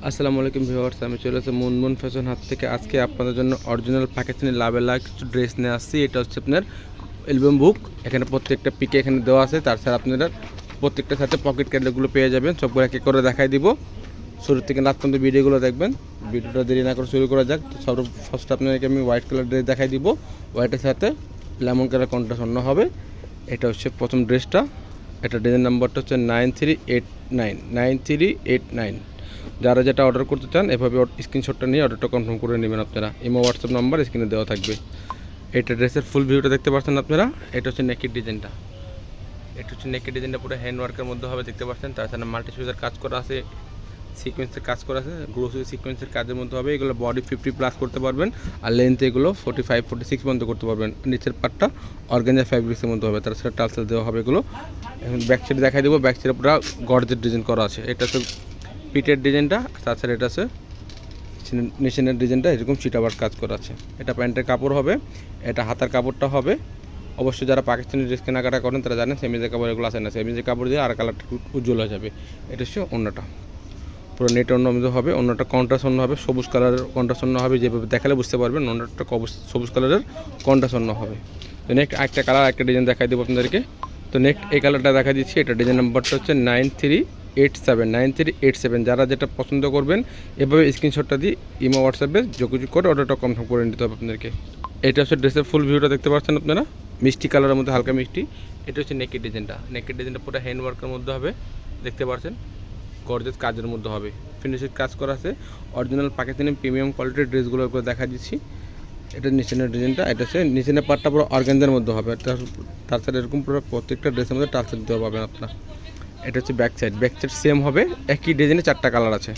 আসসালামু আলাইকুম ভিউয়ার্স, আমি চলে আসছি মুনমুন ফ্যাশন হাত থেকে। আজকে আপনাদের জন্য অরিজিনাল পাকিস্তানি লাভেলা কিছু ড্রেস নিয়ে আসছি। এটা হচ্ছে আপনার অ্যালবাম বুক। এখানে প্রত্যেকটা পিকে এখানে দেওয়া আছে। তাছাড়া আপনারা প্রত্যেকটার সাথে পকেট ক্যান্ডেলগুলো পেয়ে যাবেন। সবগুলো এক এক করে দেখাই দিব। শুরু থেকে লাস্ট পর্যন্ত ভিডিওগুলো দেখবেন। ভিডিওটা দেরি না করে শুরু করা যাক। তো ফার্স্ট আপনাদেরকে আমি হোয়াইট কালার ড্রেস দেখাই দিব। হোয়াইটের সাথে লেমন কালার কন্ট্রাস্ট অন্য হবে। এটা হচ্ছে প্রথম ড্রেসটা। এটা ডিজাইন নাম্বারটা হচ্ছে 9389। যারা যেটা অর্ডার করতে চান এভাবে স্ক্রিনশটটা নিয়ে অর্ডারটা কনফার্ম করে নেবেন আপনারা। ইমো হোয়াটসঅ্যাপ নাম্বার স্ক্রিনে দেওয়া থাকবে। এটা ড্রেসের ফুল ভিউটা দেখতে পাচ্ছেন আপনারা। এটা হচ্ছে নেকের ডিজাইনটা। এটা হচ্ছে নেকের ডিজাইনটা পুরো হ্যান্ড ওয়ার্কের মধ্যে হবে, দেখতে পাচ্ছেন। তাছাড়া মাল্টি সুইজার কাজ করা আছে, সিকোয়েন্সের কাজ করা আছে, গ্লোসি সিকোয়েন্সের কাজের মধ্যে হবে। এগুলো বডি 50+ করতে পারবেন, আর লেন্থ এগুলো 45-46 পর্যন্ত করতে পারবেন। নিচের পার্টটা অর্গানজা ফ্যাব্রিক্সের মধ্যে হবে, তাছাড়া টালসেল দেওয়া হবে এগুলো। এখন ব্যাক সাইড দেখাই দেবো। ব্যাক সাইডে পুরো গর্জের ডিজাইন করা আছে। এটা হচ্ছে পিটের ডিজাইনটা, তাছাড়া এটা আছে নিচের ডিজাইনটা এরকম চিটাবার কাজ করা আছে। এটা প্যান্টের কাপড় হবে, এটা হাতার কাপড়টা হবে। অবশ্যই যারা পাকিস্তানি ড্রেস কেনাকাটা করেন তারা জানেন সেমিজের কাপড় এগুলো আসে না। সেমিজের কাপড় দিয়ে আর কালারটা উজ্জ্বল হয়ে যাবে। এটা হচ্ছে অন্যটা, পুরো নেট অন্য মধ্যে হবে। অন্যটা কন্ট্রাস্ট অন্য হবে, সবুজ কালারের কন্ট্রাস্ট অন্য হবে। যেভাবে দেখালে বুঝতে পারবেন অন্যটা সবুজ কালারের কন্ট্রাস্ট অন্য হবে। তো নেক্সট একটা কালার একটা ডিজাইন দেখাই দেবো আপনাদেরকে। তো নেক্সট এই কালারটা দেখা দিচ্ছি। এটা ডিজাইন নাম্বারটা হচ্ছে 9387। যারা যেটা পছন্দ করবেন এভাবে স্ক্রিনশটটা দিয়ে ইমো হোয়াটসঅ্যাপে যোগাযোগ করে অর্ডারটা কনফার্ম করে নিতে হবে আপনাদেরকে। এটা হচ্ছে ড্রেসের ফুল ভিউটা দেখতে পাচ্ছেন আপনারা, মিষ্টি কালারের মধ্যে, হালকা মিষ্টি। এটা হচ্ছে নেকের ডিজাইনটা। নেকের ডিজাইনটা পুরো হ্যান্ড ওয়ার্কের মধ্যে হবে, দেখতে পাচ্ছেন। গর্জেস কাজের মধ্যে হবে, ফিনিশিং কাজ করা আছে। অরিজিনাল পাকিস্তানি প্রিমিয়াম কোয়ালিটির ড্রেসগুলো করে দেখা দিচ্ছি। এটা নিচেনের ডিজাইনটা। এটা হচ্ছে নিচেনের পার্টটা পুরো অর্গানজার মধ্যে হবে। তাছাড়া এরকম পুরো প্রত্যেকটা ড্রেসের মধ্যে টাচ দিতে পারবেন আপনার। এটা হচ্ছে ব্যাক সাইড সেম হবে। একই ডিজাইনে 4টা কালার আছে।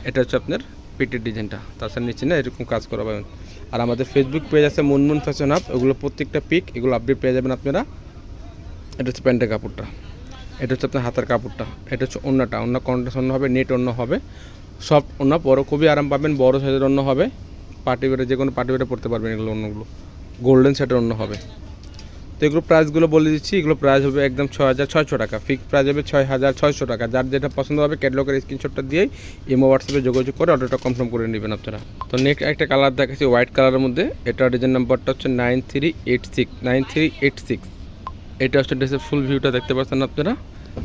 এটা হচ্ছে আপনার পেটের ডিজাইনটা। তাছাড়া নিচে না এরকম কাজ করা পাবেন। আর আমাদের ফেসবুক পেজ আছে মুনমুন ফ্যাশন হাব, ওগুলো প্রত্যেকটা পিক এগুলো আপডেট পেয়ে যাবেন আপনারা। এটা হচ্ছে প্যান্টের কাপড়টা। এটা হচ্ছে আপনার হাতার কাপড়টা। এটা হচ্ছে অন্যটা, অন্য কন্ট্রাস্ট অন্য হবে, নেট অন্য হবে, সফট অন্য, বড় খুবই আরাম পাবেন। বড় সাইজের অন্য হবে, পার্টি ওয়্যারে যে কোনো পার্টি ওয়্যারে পড়তে পারবেন এগুলো। অন্যগুলো গোল্ডেন সেটের অন্য হবে। তো এগুলো প্রাইসগুলো বলে দিচ্ছি। এগুলো প্রাইস হবে একদম 6600 টাকা। ফিক্সড প্রাইস হবে 6600 টাকা। যার যেটা পছন্দ হবে ক্যাটালগের স্ক্রিনশটটা দিয়েই ইমো হোয়াটসঅ্যাপে যোগাযোগ করে অর্ডারটা কনফার্ম করে নেবেন আপনারা। তো নেক্সট একটা কালার দেখাচ্ছি হোয়াইট কালারের মধ্যে। এটা ডিজাইন নাম্বারটা হচ্ছে 9386। এটা হচ্ছে ড্রেসের ফুল ভিউটা দেখতে পাচ্ছেন আপনারা।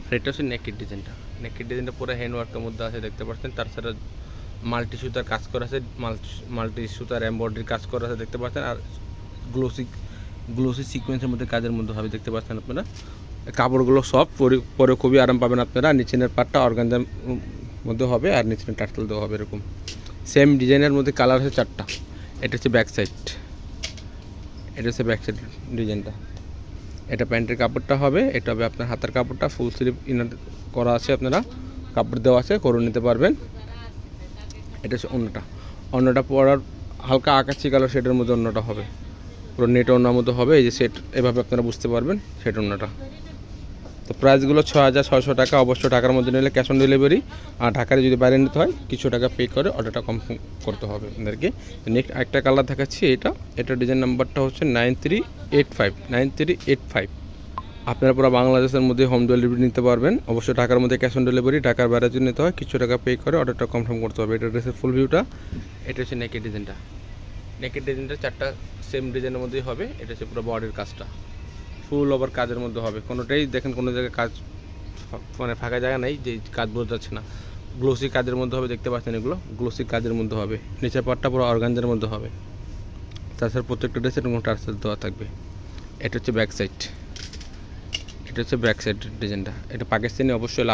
আর এটা হচ্ছে নেকের ডিজাইনটা। নেকের ডিজাইনটা পুরো হ্যান্ড ওয়ার্কের মধ্যে আছে, দেখতে পাচ্ছেন। তাছাড়া মাল্টি সুতার কাজ করা আছে, মাল্টি সুতার এমব্রয়ডারির কাজ করা আছে, দেখতে পাচ্ছেন। আর গ্লোসি সিকোয়েন্সের মধ্যে কাজের মধ্যে হবে, দেখতে পাচ্ছেন আপনারা। কাপড়গুলো সব পরে খুবই আরাম পাবেন আপনারা। নিচের পাটটা অর্গানজার মধ্যে হবে, আর নিচের টার্টল দেওয়া হবে এরকম। সেম ডিজাইনের মধ্যে কালার আছে 4টা। এটা হচ্ছে ব্যাক সাইড। এটা হচ্ছে ব্যাক সাইড ডিজাইনটা। এটা প্যান্টের কাপড়টা হবে। এটা হবে আপনার হাতের কাপড়টা, ফুল স্লিভ ইনার করা আছে, আপনারা কাপড় দেওয়া আছে, করে নিতে পারবেন। এটা হচ্ছে অন্যটা পরার হালকা আকাশি কালার শেডের মধ্যে অন্যটা হবে, পুরো নেট অন্যর মতো হবে। এই যে সেট, এভাবে আপনারা বুঝতে পারবেন সেট অন্যটা। তো প্রাইসগুলো 6600 টাকা। অবশ্য টাকার মধ্যে নিলে ক্যাশ অন ডেলিভারি, আর ঢাকার যদি বাইরে নিতে হয় কিছু টাকা পে করে অর্ডারটা কনফার্ম করতে হবে আপনাদেরকে। তো নেক্সট একটা কালার দেখাচ্ছি। এটা ডিজাইন নাম্বারটা হচ্ছে 9385। আপনারা পুরো বাংলাদেশের মধ্যে হোম ডেলিভারি নিতে পারবেন। অবশ্যই ঢাকার মধ্যে ক্যাশ অন ডেলিভারি, ঢাকার বাইরে যদি নিতে হয় কিছু টাকা পে করে অর্ডারটা কনফার্ম করতে হবে। এটা ড্রেসের ফুল ভিউটা। এটা হচ্ছে নেকের ডিজাইনটা। নেকের ডিজাইনটা 4টা সেম ডিজাইনের মধ্যেই হবে। এটা হচ্ছে পুরো বডির কাজটা ফুল ওভার কাজের মধ্যে হবে। কোনোটাই দেখেন কোনো জায়গায় কাজ মানে ফাঁকা জায়গা নেই যে কাজ বোঝা যাচ্ছে না। গ্লোসি কাজের মধ্যে হবে, দেখতে পাচ্ছেন। এগুলো গ্লোসি কাজের মধ্যে হবে। নিচের পাটটা পুরো অর্গানজার মধ্যে হবে। তাছাড়া প্রত্যেকটা ড্রেসের কোনো টার্সেল দেওয়া থাকবে। এটা হচ্ছে ব্যাক সাইড। এটা হচ্ছে ব্যাক সাইড ডিজাইনটা। এটা পাকিস্তানি, অবশ্যই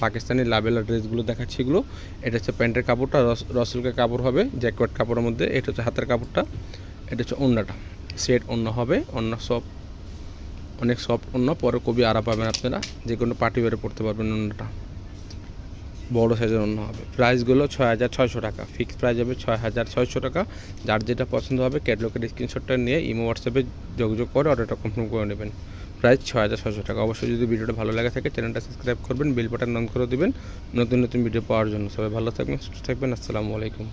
পাকিস্তানি লাভেলা ড্রেসগুলো দেখাচ্ছি এগুলো। এটা হচ্ছে প্যান্টের কাপড়টা, রসুলকের কাপড় হবে, জ্যাকওয়াট কাপড়ের মধ্যে। এটা হচ্ছে হাতের কাপড়টা। এটা হচ্ছে ওড়নাটা, সেট ওড়না হবে। ওড়না অনেক সফট ওড়না, পরে খুবই আরাম পাবেন আপনারা। যে কোনো পার্টি ওয়্যারে পড়তে পারবেন। ওড়নাটা বড় সাইজের ওড়না হবে। প্রাইসগুলো 6600 টাকা। ফিক্সড প্রাইস হবে 6600 টাকা। যার যেটা পছন্দ হবে ক্যাটালগের স্ক্রিনশটটা নিয়ে ইমো হোয়াটসঅ্যাপে যোগাযোগ করে অর্ডারটা কনফার্ম করে নেবেন। প্রাইস 6600 টাকা। অবশ্যই যদি ভিডিওটা ভালো লাগে থাকে চ্যানেলটা সাবস্ক্রাইব করবেন, বেল বাটন অন করে দেবেন নতুন নতুন ভিডিও পাওয়ার জন্য। সবাই ভালো থাকবেন, সুস্থ থাকবেন। আসসালামু আলাইকুম।